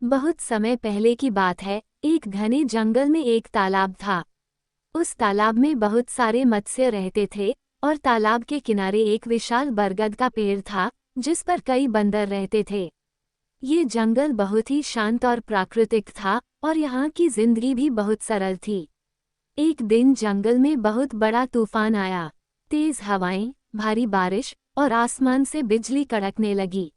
बहुत समय पहले की बात है। एक घने जंगल में एक तालाब था। उस तालाब में बहुत सारे मत्स्य रहते थे और तालाब के किनारे एक विशाल बरगद का पेड़ था जिस पर कई बंदर रहते थे। ये जंगल बहुत ही शांत और प्राकृतिक था और यहाँ की जिंदगी भी बहुत सरल थी। एक दिन जंगल में बहुत बड़ा तूफान आया। तेज हवाएं, भारी बारिश और आसमान से बिजली कड़कने लगी।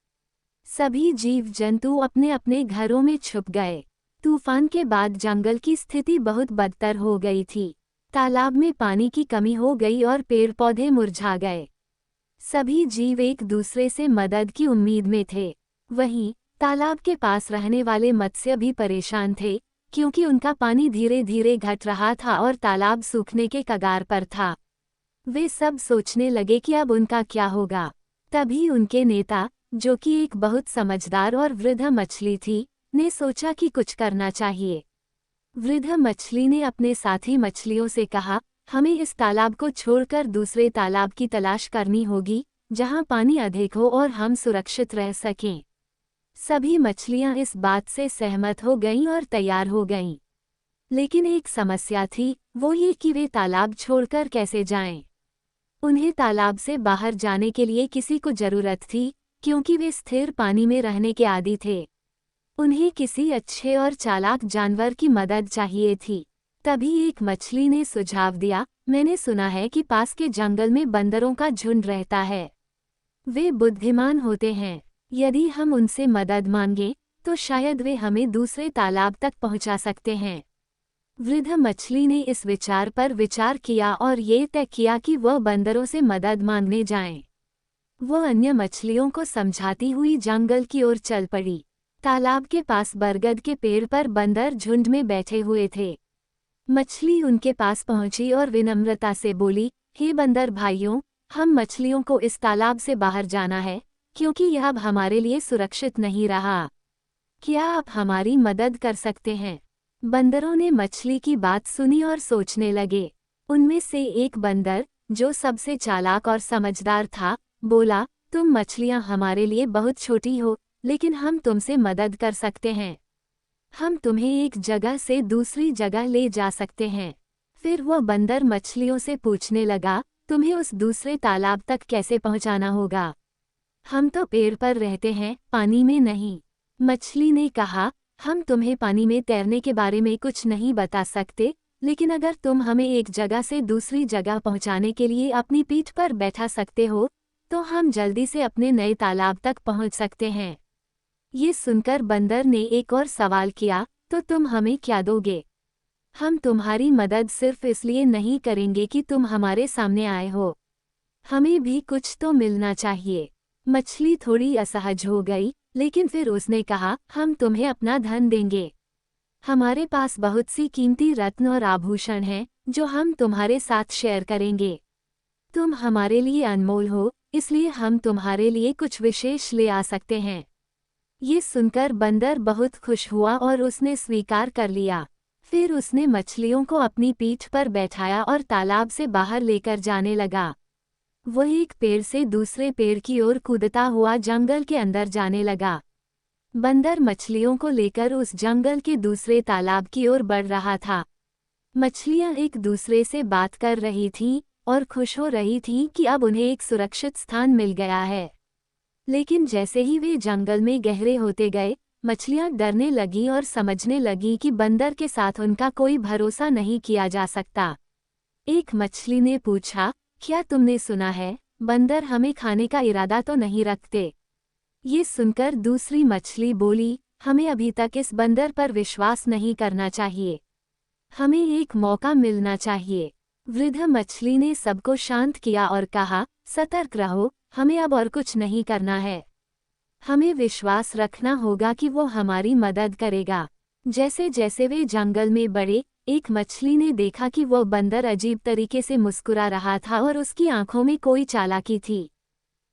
सभी जीव जंतु अपने अपने घरों में छुप गए। तूफान के बाद जंगल की स्थिति बहुत बदतर हो गई थी। तालाब में पानी की कमी हो गई और पेड़ पौधे मुरझा गए। सभी जीव एक दूसरे से मदद की उम्मीद में थे। वहीं तालाब के पास रहने वाले मत्स्य भी परेशान थे क्योंकि उनका पानी धीरे धीरे घट रहा था और तालाब सूखने के कगार पर था। वे सब सोचने लगे कि अब उनका क्या होगा। तभी उनके नेता, जो कि एक बहुत समझदार और वृद्ध मछली थी, ने सोचा कि कुछ करना चाहिए। वृद्ध मछली ने अपने साथी मछलियों से कहा, हमें इस तालाब को छोड़कर दूसरे तालाब की तलाश करनी होगी जहां पानी अधिक हो और हम सुरक्षित रह सकें। सभी मछलियां इस बात से सहमत हो गईं और तैयार हो गईं। लेकिन एक समस्या थी, वो ये कि वे तालाब छोड़कर कैसे जाएं। उन्हें तालाब से बाहर जाने के लिए किसी को जरूरत थी क्योंकि वे स्थिर पानी में रहने के आदी थे। उन्हें किसी अच्छे और चालाक जानवर की मदद चाहिए थी। तभी एक मछली ने सुझाव दिया, मैंने सुना है कि पास के जंगल में बंदरों का झुंड रहता है। वे बुद्धिमान होते हैं। यदि हम उनसे मदद मांगें तो शायद वे हमें दूसरे तालाब तक पहुंचा सकते हैं। वृद्ध मछली ने इस विचार पर विचार किया और ये तय किया कि वह बंदरों से मदद मांगने जाएं। वह अन्य मछलियों को समझाती हुई जंगल की ओर चल पड़ी। तालाब के पास बरगद के पेड़ पर बंदर झुंड में बैठे हुए थे। मछली उनके पास पहुंची और विनम्रता से बोली, हे बंदर भाइयों, हम मछलियों को इस तालाब से बाहर जाना है क्योंकि यह अब हमारे लिए सुरक्षित नहीं रहा। क्या आप हमारी मदद कर सकते हैं? बंदरों ने मछली की बात सुनी और सोचने लगे। उनमें से एक बंदर, जो सबसे चालाक और समझदार था, बोला, तुम मछलियां हमारे लिए बहुत छोटी हो, लेकिन हम तुमसे मदद कर सकते हैं। हम तुम्हें एक जगह से दूसरी जगह ले जा सकते हैं। फिर वह बंदर मछलियों से पूछने लगा, तुम्हें उस दूसरे तालाब तक कैसे पहुंचाना होगा? हम तो पेड़ पर रहते हैं, पानी में नहीं। मछली ने कहा, हम तुम्हें पानी में तैरने के बारे में कुछ नहीं बता सकते, लेकिन अगर तुम हमें एक जगह से दूसरी जगह पहुंचाने के लिए अपनी पीठ पर बैठा सकते हो तो हम जल्दी से अपने नए तालाब तक पहुंच सकते हैं। ये सुनकर बंदर ने एक और सवाल किया, तो तुम हमें क्या दोगे? हम तुम्हारी मदद सिर्फ इसलिए नहीं करेंगे कि तुम हमारे सामने आए हो। हमें भी कुछ तो मिलना चाहिए। मछली थोड़ी असहज हो गई, लेकिन फिर उसने कहा, हम तुम्हें अपना धन देंगे। हमारे पास बहुत सी कीमती रत्न और आभूषण हैं जो हम तुम्हारे साथ शेयर करेंगे। तुम हमारे लिए अनमोल हो, इसलिए हम तुम्हारे लिए कुछ विशेष ले आ सकते हैं। ये सुनकर बंदर बहुत खुश हुआ और उसने स्वीकार कर लिया। फिर उसने मछलियों को अपनी पीठ पर बैठाया और तालाब से बाहर लेकर जाने लगा। वह एक पेड़ से दूसरे पेड़ की ओर कूदता हुआ जंगल के अंदर जाने लगा। बंदर मछलियों को लेकर उस जंगल के दूसरे तालाब की ओर बढ़ रहा था। मछलियां एक दूसरे से बात कर रही थीं और खुश हो रही थीं कि अब उन्हें एक सुरक्षित स्थान मिल गया है। लेकिन जैसे ही वे जंगल में गहरे होते गए, मछलियां डरने लगीं और समझने लगीं कि बंदर के साथ उनका कोई भरोसा नहीं किया जा सकता। एक मछली ने पूछा, क्या तुमने सुना है, बंदर हमें खाने का इरादा तो नहीं रखते? ये सुनकर दूसरी मछली बोली, हमें अभी तक इस बंदर पर विश्वास नहीं करना चाहिए। हमें एक मौका मिलना चाहिए। वृद्ध मछली ने सबको शांत किया और कहा, सतर्क रहो, हमें अब और कुछ नहीं करना है। हमें विश्वास रखना होगा कि वो हमारी मदद करेगा। जैसे जैसे वे जंगल में बढ़े, एक मछली ने देखा कि वो बंदर अजीब तरीके से मुस्कुरा रहा था और उसकी आंखों में कोई चालाकी थी।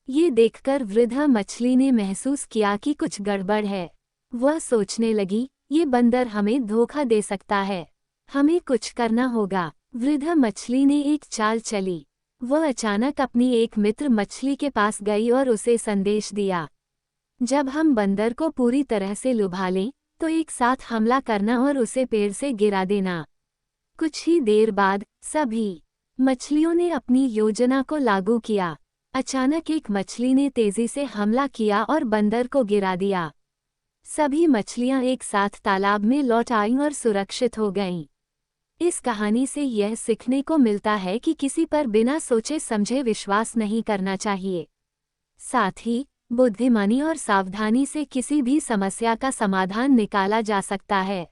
ये देखकर वृद्ध मछली ने महसूस किया कि कुछ गड़बड़ है। वह सोचने लगी, ये बंदर हमें धोखा दे सकता है। हमें कुछ करना होगा। वृद्ध मछली ने एक चाल चली। वह अचानक अपनी एक मित्र मछली के पास गई और उसे संदेश दिया, जब हम बंदर को पूरी तरह से लुभा लें तो एक साथ हमला करना और उसे पेड़ से गिरा देना। कुछ ही देर बाद सभी मछलियों ने अपनी योजना को लागू किया। अचानक एक मछली ने तेजी से हमला किया और बंदर को गिरा दिया। सभी मछलियां एक साथ तालाब में लौट आईं और सुरक्षित हो गईं। इस कहानी से यह सीखने को मिलता है कि किसी पर बिना सोचे समझे विश्वास नहीं करना चाहिए। साथ ही बुद्धिमानी और सावधानी से किसी भी समस्या का समाधान निकाला जा सकता है।